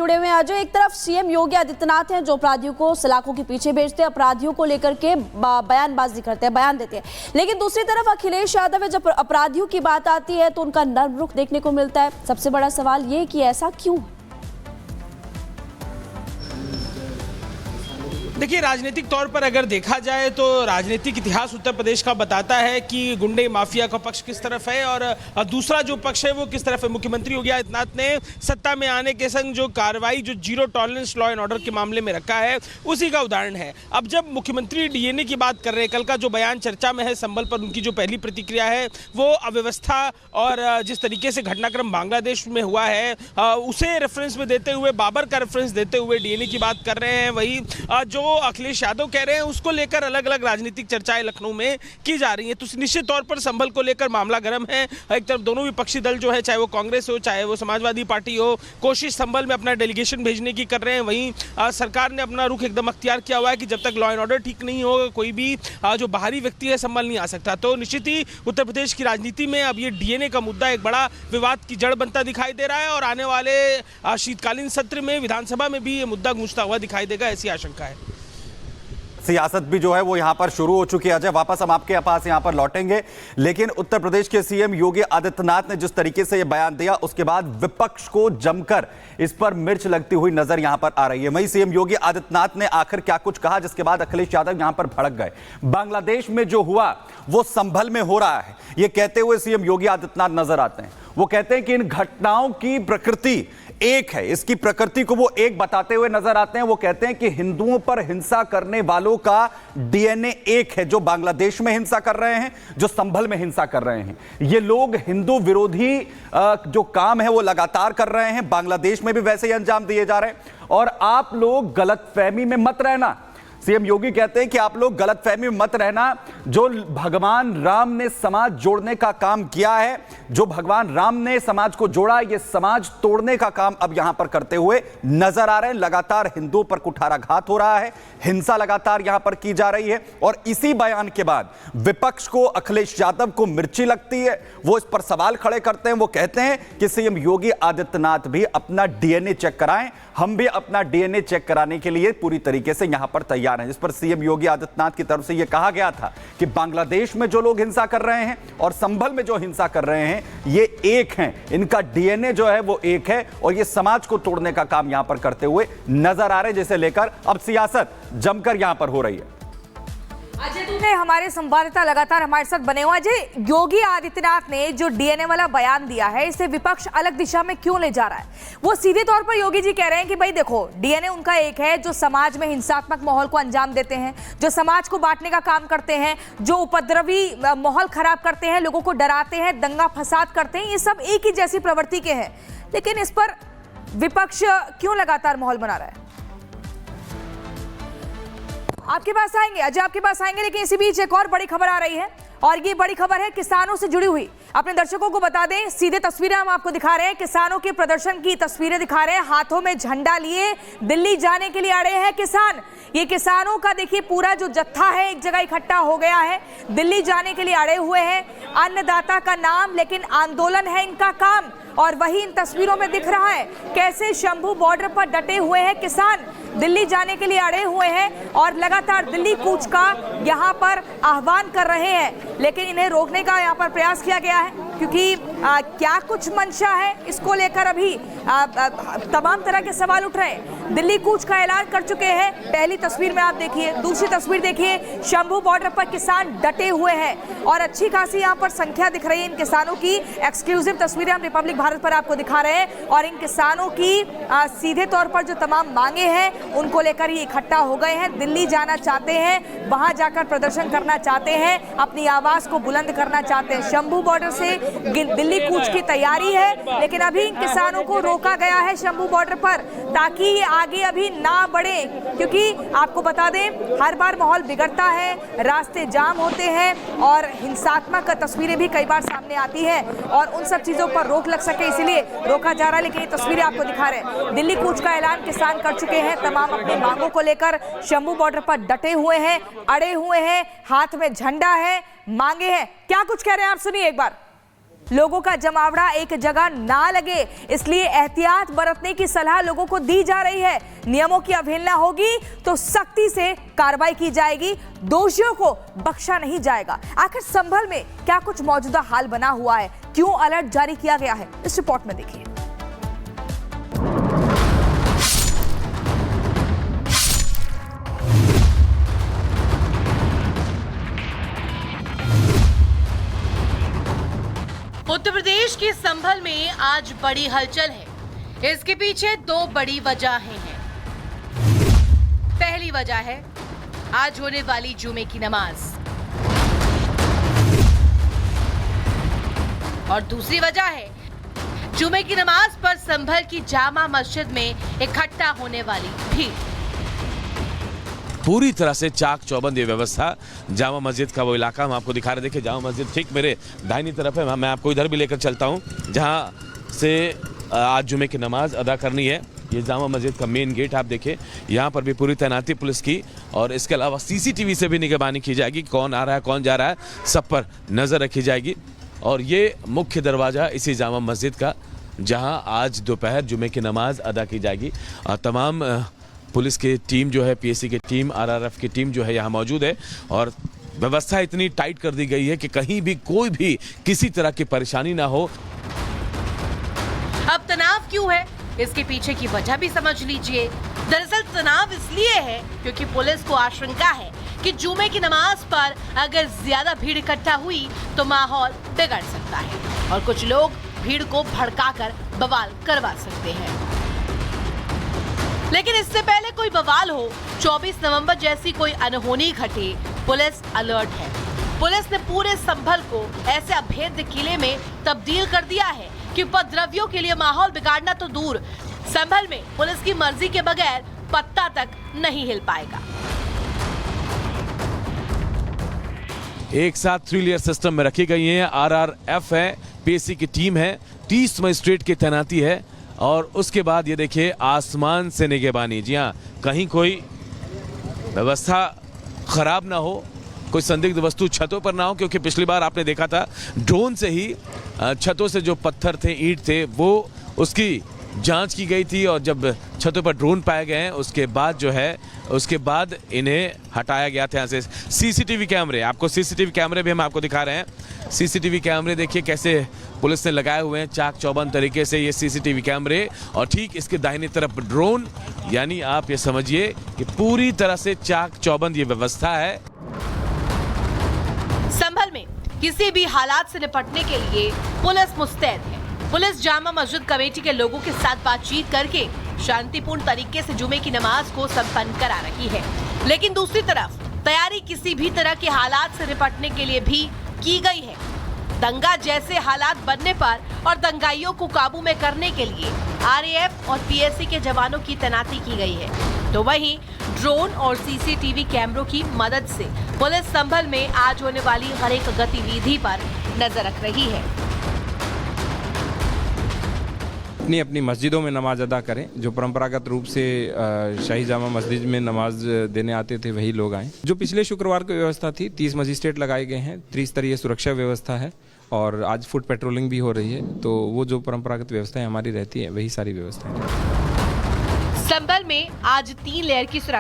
जुड़े हुए हैं। आज एक तरफ सीएम योगी आदित्यनाथ हैं जो अपराधियों को सलाखों के पीछे भेजते हैं, अपराधियों को लेकर के बयानबाजी करते हैं, बयान देते हैं, लेकिन दूसरी तरफ अखिलेश यादव है, जब अपराधियों की बात आती है तो उनका नर्म रुख देखने को मिलता है। सबसे बड़ा सवाल ये कि ऐसा क्यों? देखिए, राजनीतिक तौर पर अगर देखा जाए तो राजनीतिक इतिहास उत्तर प्रदेश का बताता है कि गुंडे माफिया का पक्ष किस तरफ है और दूसरा जो पक्ष है वो किस तरफ है। मुख्यमंत्री योगी आदित्यनाथ ने सत्ता में आने के संग जो कार्रवाई जो zero tolerance law and order के मामले में रखा है उसी का उदाहरण है। अब जब मुख्यमंत्री डीएनए की बात कर रहे हैं, कल का जो बयान चर्चा में है संभल पर, उनकी जो पहली प्रतिक्रिया है वो अव्यवस्था और जिस तरीके से घटनाक्रम बांग्लादेश में हुआ है उसे रेफरेंस में देते हुए, बाबर का रेफरेंस देते हुए डीएनए की बात कर रहे हैं। वही जो अखिलेश यादव कह रहे हैं उसको लेकर अलग अलग राजनीतिक चर्चाएं लखनऊ में की जा रही हैं। तो निश्चित तौर पर संभल को लेकर मामला गर्म है। एक तरफ दोनों विपक्षी दल जो है, चाहे वो कांग्रेस हो चाहे वो समाजवादी पार्टी हो, कोशिश संभल में अपना डेलीगेशन भेजने की कर रहे हैं। वहीं सरकार ने अपना रुख एकदम अख्तियार किया हुआ है कि जब तक लॉ एंड ऑर्डर ठीक नहीं होगा कोई भी जो बाहरी व्यक्ति है संभल नहीं आ सकता। तो निश्चित ही उत्तर प्रदेश की राजनीति में अब ये डीएनए का मुद्दा एक बड़ा विवाद की जड़ बनता दिखाई दे रहा है और आने वाले शीतकालीन सत्र में विधानसभा में भी ये मुद्दा गूंजता हुआ दिखाई देगा, ऐसी आशंका है। सियासत भी जो है वो यहां पर शुरू हो चुकी है। अजय, वापस हम आपके पास यहां पर लौटेंगे, लेकिन उत्तर प्रदेश के सीएम योगी आदित्यनाथ ने जिस तरीके से यह बयान दिया उसके बाद विपक्ष को जमकर इस पर मिर्च लगती हुई नजर यहां पर आ रही है। वहीं सीएम योगी आदित्यनाथ ने आखिर क्या कुछ कहा जिसके बाद अखिलेश यादव यहां पर भड़क गए। बांग्लादेश में जो हुआ वो संभल में हो रहा है, यह कहते हुए सीएम योगी आदित्यनाथ नजर आते हैं। वो कहते हैं कि इन घटनाओं की प्रकृति एक है, इसकी प्रकृति को वो एक बताते हुए नजर आते हैं। वो कहते हैं कि हिंदुओं पर हिंसा करने वालों का डीएनए एक है, जो बांग्लादेश में हिंसा कर रहे हैं, जो संभल में हिंसा कर रहे हैं। ये लोग हिंदू विरोधी जो काम है वो लगातार कर रहे हैं, बांग्लादेश में भी वैसे ही अंजाम दिए जा रहे हैं। और आप लोग गलतफहमी में मत रहना, सीएम योगी कहते हैं कि आप लोग गलतफहमी में मत रहना। जो भगवान राम ने समाज जोड़ने का काम किया है, जो भगवान राम ने समाज को जोड़ा, ये समाज तोड़ने का काम अब यहां पर करते हुए नजर आ रहे हैं। लगातार हिंदुओं पर कुठाराघात हो रहा है, हिंसा लगातार यहां पर की जा रही है। और इसी बयान के बाद विपक्ष को, अखिलेश यादव को मिर्ची लगती है, वो इस पर सवाल खड़े करते हैं। वो कहते हैं कि सीएम योगी आदित्यनाथ भी अपना डीएनए चेक कराएं, हम भी अपना डीएनए चेक कराने के लिए पूरी तरीके से यहां पर तैयार हैं। जिस पर सीएम योगी आदित्यनाथ की तरफ से यह कहा गया था कि बांग्लादेश में जो लोग हिंसा कर रहे हैं और संभल में जो हिंसा कर रहे हैं ये एक हैं, इनका डीएनए जो है वो एक है और ये समाज को तोड़ने का काम यहां पर करते हुए नजर आ रहे हैं, जिसे लेकर अब सियासत जमकर यहां पर हो रही है। अजय तुमने हमारे संवाददाता लगातार हमारे साथ बने हुए। अजय, योगी आदित्यनाथ ने जो डीएनए वाला बयान दिया है इसे विपक्ष अलग दिशा में क्यों ले जा रहा है? वो सीधे तौर पर योगी जी कह रहे हैं कि भाई देखो, डीएनए उनका एक है जो समाज में हिंसात्मक माहौल को अंजाम देते हैं, जो समाज को बांटने का काम करते हैं, जो उपद्रवी माहौल खराब करते हैं, लोगों को डराते हैं, दंगा फसाद करते हैं, ये सब एक ही जैसी प्रवृत्ति के हैं। लेकिन इस पर विपक्ष क्यों लगातार माहौल बना रहा है? आपके पास आएंगे अजय, आपके पास आएंगे, लेकिन इसी बीच एक और बड़ी खबर आ रही है और ये बड़ी खबर है किसानों से जुड़ी हुई। अपने दर्शकों को बता दें, सीधे तस्वीरें हम आपको दिखा रहे हैं, किसानों के प्रदर्शन की तस्वीरें दिखा रहे हैं। हाथों में झंडा लिए दिल्ली जाने के लिए आ रहे हैं किसान। ये किसानों का देखिए पूरा जो जत्था है एक जगह इकट्ठा हो गया है, दिल्ली जाने के लिए अड़े हुए हैं। अन्नदाता का नाम, लेकिन आंदोलन है इनका काम। और वही इन तस्वीरों में दिख रहा है कैसे शंभू बॉर्डर पर डटे हुए हैं किसान, दिल्ली जाने के लिए अड़े हुए हैं और लगातार दिल्ली कूच का यहाँ पर आह्वान कर रहे हैं। लेकिन इन्हें रोकने का यहाँ पर प्रयास किया गया है क्योंकि क्या कुछ मंशा है इसको लेकर अभी तमाम तरह के सवाल उठ रहे हैं। दिल्ली कूच का ऐलान कर चुके हैं। पहली तस्वीर में आप देखिए, दूसरी तस्वीर देखिए, शंभू बॉर्डर पर किसान डटे हुए हैं और अच्छी खासी यहाँ पर संख्या दिख रही है इन किसानों की। एक्सक्लूसिव तस्वीरें हम रिपब्लिक भारत पर आपको दिखा रहे हैं और इन किसानों की सीधे तौर पर जो तमाम मांगे हैं उनको लेकर ये इकट्ठा हो गए हैं। दिल्ली जाना चाहते हैं, वहां जाकर प्रदर्शन करना चाहते हैं, अपनी आवाज को बुलंद करना चाहते हैं। शंभू बॉर्डर से दिल्ली कूच की तैयारी है, लेकिन अभी इन किसानों को रोका गया है शंभू बॉर्डर पर ताकि ये आगे अभी ना बढ़े, क्योंकि आपको बता दें हर बार माहौल बिगड़ता है, रास्ते जाम होते हैं और हिंसात्मक तस्वीरें भी कई बार सामने आती हैं और उन सब चीजों पर रोक लग सके इसीलिए रोका जा रहा है। लेकिन ये तस्वीरें आपको दिखा रहे हैं, दिल्ली कूच का ऐलान किसान कर चुके हैं। तमाम अपनी मांगों को लेकर शंभू बॉर्डर पर डटे हुए हैं, अड़े हुए हैं, हाथ में झंडा है, मांगे हैं। क्या कुछ कह रहे हैं आप सुनिए एक बार। लोगों का जमावड़ा एक जगह ना लगे, इसलिए एहतियात बरतने की सलाह लोगों को दी जा रही है। नियमों की अवहेलना होगी तो सख्ती से कार्रवाई की जाएगी, दोषियों को बख्शा नहीं जाएगा। आखिर संभल में क्या कुछ मौजूदा हाल बना हुआ है, क्यों अलर्ट जारी किया गया है, इस रिपोर्ट में देखिए। उत्तर प्रदेश के संभल में आज बड़ी हलचल है। इसके पीछे दो बड़ी वजहें हैं। पहली वजह है आज होने वाली जुमे की नमाज और दूसरी वजह है जुमे की नमाज पर संभल की जामा मस्जिद में इकट्ठा होने वाली भीड़। पूरी तरह से चाक चौबंद ये व्यवस्था जामा मस्जिद का वो इलाका हम आपको दिखा रहे। देखिए जामा मस्जिद ठीक मेरे दाहिनी तरफ है, मैं आपको इधर भी लेकर चलता हूँ जहाँ से आज जुमे की नमाज अदा करनी है। ये जामा मस्जिद का मेन गेट आप देखिए, यहाँ पर भी पूरी तैनाती पुलिस की और इसके अलावा सीसीटीवी से भी निगरानी की जाएगी। कौन आ रहा है कौन जा रहा है सब पर नज़र रखी जाएगी। और ये मुख्य दरवाज़ा इसी जामा मस्जिद का जहाँ आज दोपहर जुमे की नमाज अदा की जाएगी। तमाम पुलिस की टीम जो है, पीएससी की टीम, आरआरएफ की टीम जो है यहाँ मौजूद है और व्यवस्था इतनी टाइट कर दी गई है कि कहीं भी कोई भी किसी तरह की परेशानी ना हो। अब तनाव क्यों है, इसके पीछे की वजह भी समझ लीजिए। दरअसल तनाव इसलिए है क्योंकि पुलिस को आशंका है कि जुमे की नमाज पर अगर ज्यादा भीड़ इकट्ठा हुई तो माहौल बिगड़ सकता है और कुछ लोग भीड़ को भड़काकर बवाल करवा सकते हैं। लेकिन इससे पहले कोई बवाल हो, 24 नवंबर जैसी कोई अनहोनी घटे, पुलिस अलर्ट है। पुलिस ने पूरे संभल को ऐसे अभेद्य किले में तब्दील कर दिया है कि उपद्रवियों के लिए माहौल बिगाड़ना तो दूर, संभल में पुलिस की मर्जी के बगैर पत्ता तक नहीं हिल पाएगा। एक साथ 3 लेयर सिस्टम में रखी गई है। आरआरएफ है, पीएससी की टीम है, 30 मजिस्ट्रेट की तैनाती है और उसके बाद ये देखिए आसमान से निगरानी। जी हाँ, कहीं कोई व्यवस्था खराब ना हो, कोई संदिग्ध वस्तु छतों पर ना हो, क्योंकि पिछली बार आपने देखा था ड्रोन से ही छतों से जो पत्थर थे, ईंट थे, वो उसकी जांच की गई थी और जब छतों पर ड्रोन पाए गए हैं उसके बाद जो है उसके बाद इन्हें हटाया गया था यहाँ से। सीसीटीवी कैमरे, आपको सीसीटीवी कैमरे भी हम आपको दिखा रहे हैं। सीसीटीवी कैमरे देखिए कैसे पुलिस ने लगाए हुए हैं चाक चौबंद तरीके से ये सीसीटीवी कैमरे और ठीक इसके दाहिनी तरफ ड्रोन, यानी आप ये समझिए कि पूरी तरह से चाक चौबंद ये व्यवस्था है। संभल में किसी भी हालात से निपटने के लिए पुलिस मुस्तैद है। पुलिस जामा मस्जिद कमेटी के लोगों के साथ बातचीत करके शांतिपूर्ण तरीके से जुमे की नमाज को संपन्न करा रही है। लेकिन दूसरी तरफ तैयारी किसी भी तरह के हालात से निपटने के लिए भी की गई है। दंगा जैसे हालात बनने पर और दंगाइयों को काबू में करने के लिए आरएएफ और पीएससी के जवानों की तैनाती की गई है। तो वहीं ड्रोन और सीसीटीवी कैमरों की मदद से पुलिस संभल में आज होने वाली हर एक गतिविधि पर नजर रख रही है। अपनी अपनी मस्जिदों में नमाज अदा करें। जो परंपरागत रूप से शाही जामा मस्जिद में नमाज देने आते थे वही लोग आएँ। जो पिछले शुक्रवार की व्यवस्था थी, 30 मजिस्ट्रेट लगाए गए हैं, त्रिस्तरीय सुरक्षा व्यवस्था है और आज फुट पेट्रोलिंग भी हो रही है। तो वो जो परंपरागत व्यवस्थाएं हमारी रहती है वही सारी व्यवस्थाएं। संभल में आज 3 लेयर की सुरक्षा